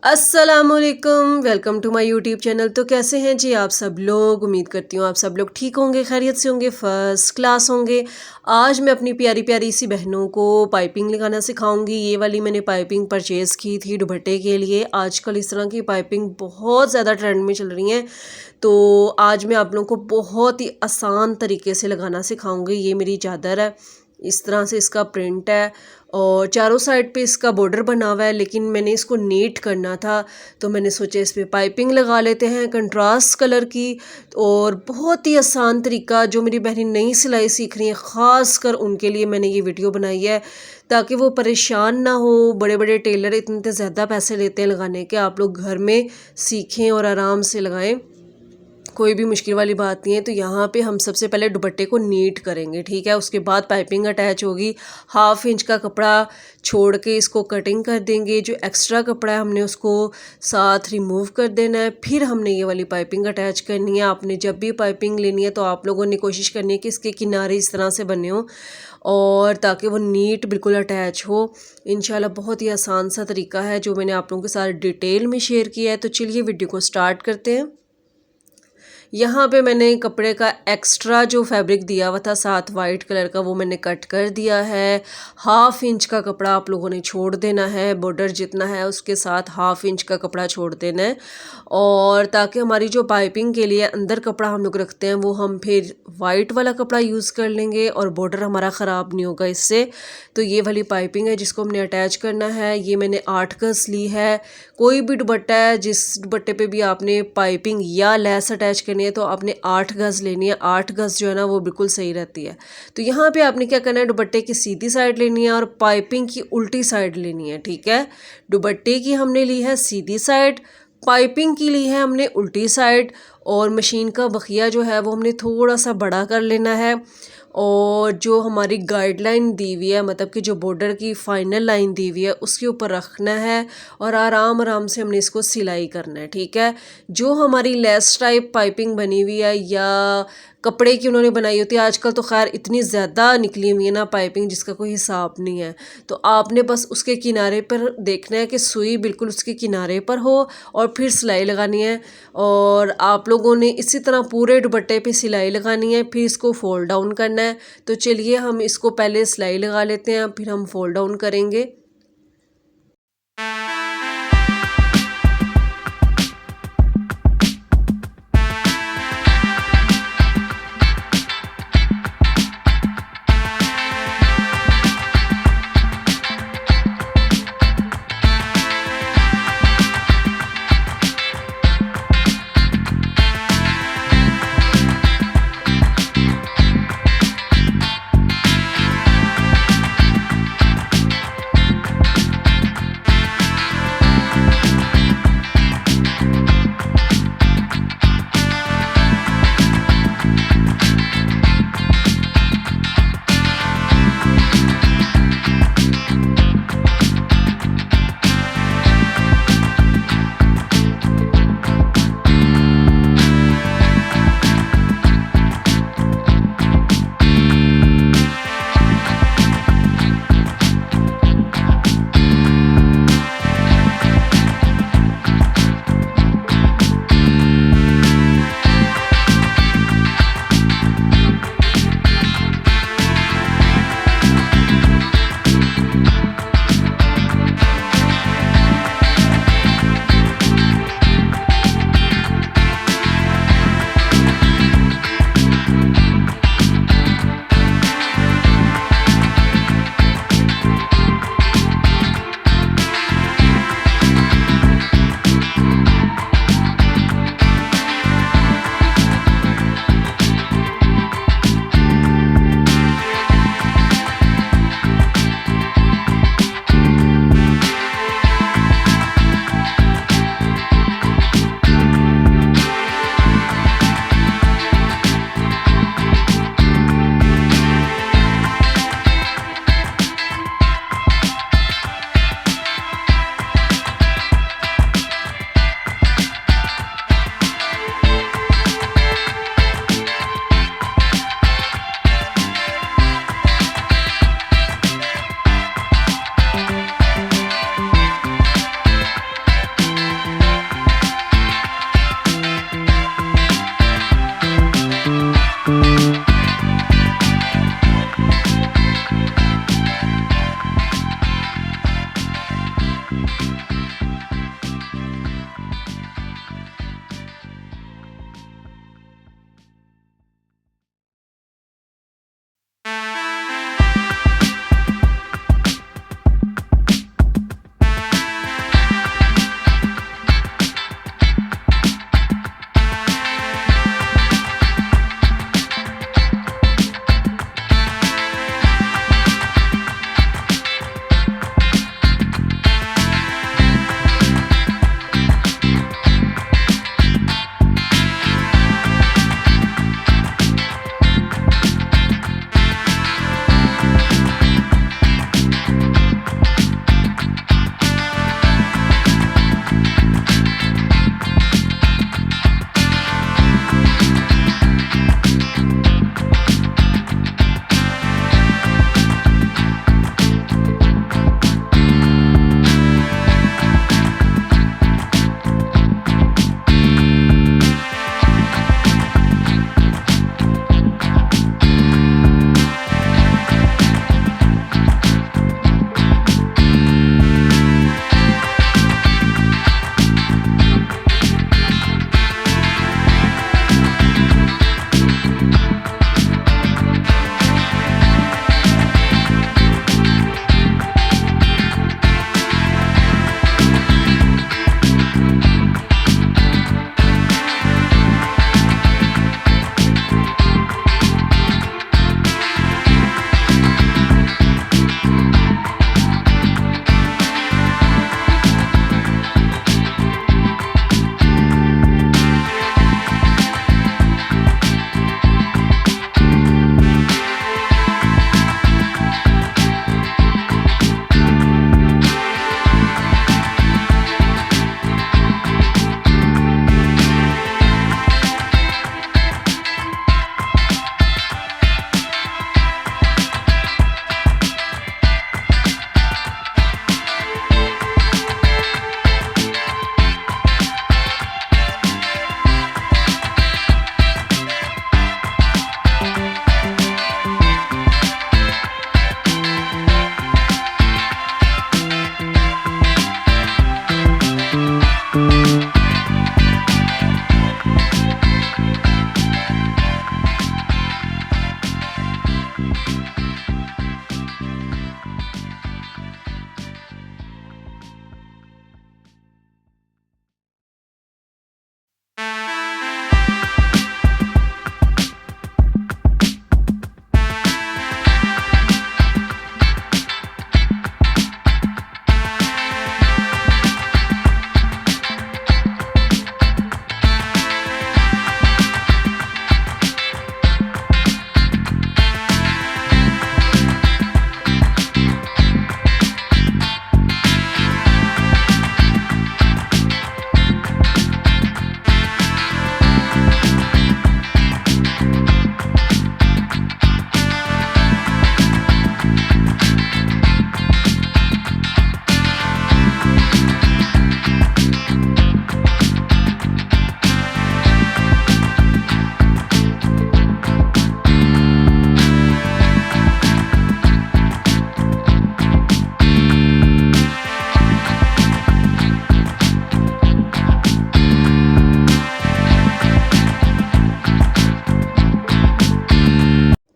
अस्सलामुअलैकुम, welcome to my YouTube channel. तो कैसे हैं जी आप सब लोग। उम्मीद करती हूँ आप सब लोग ठीक होंगे, खैरियत से होंगे, फर्स्ट क्लास होंगे। आज मैं अपनी प्यारी प्यारी सी बहनों को पाइपिंग लगाना सिखाऊंगी। ये वाली मैंने पाइपिंग परचेज़ की थी दुपट्टे के लिए। आजकल इस तरह की पाइपिंग बहुत ज़्यादा ट्रेंड में चल रही हैं, तो आज मैं आप लोगों को बहुत ही आसान तरीके से लगाना सिखाऊंगी। ये मेरी चादर है, इस तरह से इसका प्रिंट है और चारों साइड पे इसका बॉर्डर बना हुआ है, लेकिन मैंने इसको नीट करना था तो मैंने सोचा इस पर पाइपिंग लगा लेते हैं कंट्रास्ट कलर की। और बहुत ही आसान तरीका, जो मेरी बहनें नई सिलाई सीख रही हैं ख़ास कर उनके लिए मैंने ये वीडियो बनाई है, ताकि वो परेशान ना हो। बड़े बड़े टेलर इतने ज़्यादा पैसे लेते हैं लगाने के, आप लोग घर में सीखें और आराम से लगाएं, कोई भी मुश्किल वाली बात नहीं है। तो यहाँ पे हम सबसे पहले दुपट्टे को नीट करेंगे, ठीक है। उसके बाद पाइपिंग अटैच होगी। 1/2 इंच का कपड़ा छोड़ के इसको कटिंग कर देंगे। जो एक्स्ट्रा कपड़ा है हमने उसको साथ रिमूव कर देना है। फिर हमने ये वाली पाइपिंग अटैच करनी है। आपने जब भी पाइपिंग लेनी है तो आप लोगों ने कोशिश करनी है कि इसके किनारे इस तरह से बने हों, और ताकि वो नीट बिल्कुल अटैच हो। इंशाल्लाह बहुत ही आसान सा तरीका है जो मैंने आप लोगों के साथ डिटेल में शेयर किया है। तो चलिए वीडियो को स्टार्ट करते हैं। यहाँ पे मैंने कपड़े का एक्स्ट्रा जो फैब्रिक दिया हुआ था साथ वाइट कलर का, वो मैंने कट कर दिया है। 1/2 इंच का कपड़ा आप लोगों ने छोड़ देना है, बॉर्डर जितना है उसके साथ 1/2 इंच का कपड़ा छोड़ देना है। और ताकि हमारी जो पाइपिंग के लिए अंदर कपड़ा हम लोग रखते हैं वो हम फिर वाइट वाला कपड़ा यूज़ कर लेंगे और बॉर्डर हमारा ख़राब नहीं होगा इससे। तो ये वाली पाइपिंग है जिसको हमने अटैच करना है। ये मैंने 8 गज़ ली है। कोई भी दुपट्टा है, जिस दुपट्टे पे भी आपने पाइपिंग या लेस अटैच करनी है तो आपने 8 गज़ लेनी है। 8 गज़ जो है ना वो बिल्कुल सही रहती है। तो यहाँ पे आपने क्या करना है, दुपट्टे की सीधी साइड लेनी है और पाइपिंग की उल्टी साइड लेनी है, ठीक है। दुपट्टे की हमने ली है सीधी साइड, पाइपिंग की ली है हमने उल्टी साइड, और मशीन का बखिया जो है वो हमने थोड़ा सा बड़ा कर लेना है। और जो हमारी गाइडलाइन दी हुई है, मतलब कि जो बॉर्डर की फाइनल लाइन दी हुई है उसके ऊपर रखना है और आराम आराम से हमने इसको सिलाई करना है, ठीक है। जो हमारी लेस टाइप पाइपिंग बनी हुई है या कपड़े की उन्होंने बनाई होती है, आजकल तो खैर इतनी ज़्यादा निकली हुई है ना पाइपिंग जिसका कोई हिसाब नहीं है। तो आपने बस उसके किनारे पर देखना है कि सुई बिल्कुल उसके किनारे पर हो और फिर सिलाई लगानी है। और आप लोगों ने इसी तरह पूरे दुपट्टे पे सिलाई लगानी है, फिर इसको फोल्ड डाउन करना है। तो चलिए हम इसको पहले सिलाई लगा लेते हैं, फिर हम फोल्ड डाउन करेंगे।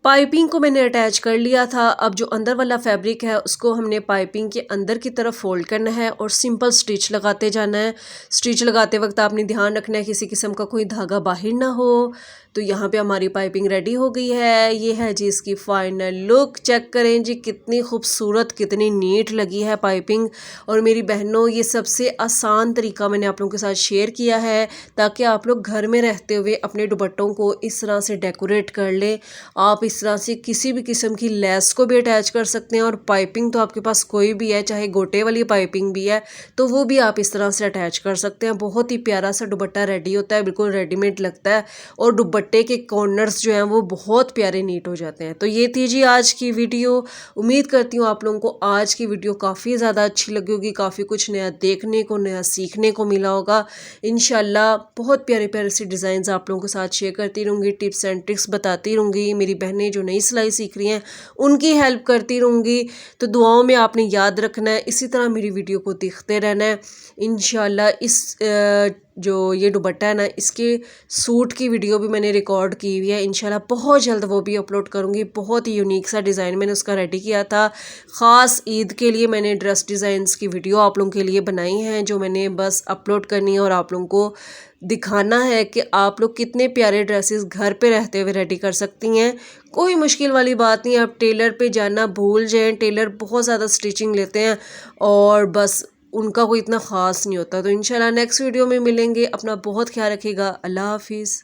पाइपिंग को मैंने अटैच कर लिया था। अब जो अंदर वाला फैब्रिक है उसको हमने पाइपिंग के अंदर की तरफ फोल्ड करना है और सिंपल स्टिच लगाते जाना है। स्टिच लगाते वक्त आपने ध्यान रखना है किसी किस्म का कोई धागा बाहर ना हो। तो यहाँ पे हमारी पाइपिंग रेडी हो गई है। ये है जी इसकी फाइनल लुक। चेक करें जी कितनी खूबसूरत कितनी नीट लगी है पाइपिंग। और मेरी बहनों ये सबसे आसान तरीका मैंने आप लोगों के साथ शेयर किया है ताकि आप लोग घर में रहते हुए अपने दुपट्टों को इस तरह से डेकोरेट कर लें। आप इस तरह से किसी भी किस्म की लेस को भी अटैच कर सकते हैं और पाइपिंग तो आपके पास कोई भी है, चाहे गोटे वाली पाइपिंग भी है तो वो भी आप इस तरह से अटैच कर सकते हैं। बहुत ही प्यारा सा दुपट्टा रेडी होता है, बिल्कुल रेडीमेड लगता है और दुपट्टा दुपट्टे के कॉर्नर्स जो हैं वो बहुत प्यारे नीट हो जाते हैं। तो ये थी जी आज की वीडियो। उम्मीद करती हूँ आप लोगों को आज की वीडियो काफ़ी ज़्यादा अच्छी लगी होगी, काफ़ी कुछ नया देखने को, नया सीखने को मिला होगा। इंशाल्लाह बहुत प्यारे प्यारे से डिज़ाइंस आप लोगों के साथ शेयर करती रहूँगी, टिप्स एंड ट्रिक्स बताती रहूँगी। मेरी बहनें जो नई सिलाई सीख रही हैं उनकी हेल्प करती रहूँगी। तो दुआओं में आपने याद रखना है, इसी तरह मेरी वीडियो को देखते रहना है। इंशाल्लाह इस जो ये दुपट्टा है ना, इसके सूट की वीडियो भी मैंने रिकॉर्ड की हुई है। इंशाल्लाह बहुत जल्द वो भी अपलोड करूँगी। बहुत ही यूनिक सा डिज़ाइन मैंने उसका रेडी किया था। ख़ास ईद के लिए मैंने ड्रेस डिज़ाइंस की वीडियो आप लोगों के लिए बनाई हैं, जो मैंने बस अपलोड करनी है और आप लोगों को दिखाना है कि आप लोग कितने प्यारे ड्रेसेस घर पे रहते हुए रेडी कर सकती हैं। कोई मुश्किल वाली बात नहीं है। आप टेलर पे जाना भूल जाएं, टेलर बहुत ज़्यादा स्टिचिंग लेते हैं और बस उनका कोई इतना ख़ास नहीं होता। तो इंशाल्लाह नेक्स्ट वीडियो में मिलेंगे। अपना बहुत ख्याल रखिएगा। अल्लाह हाफिज़।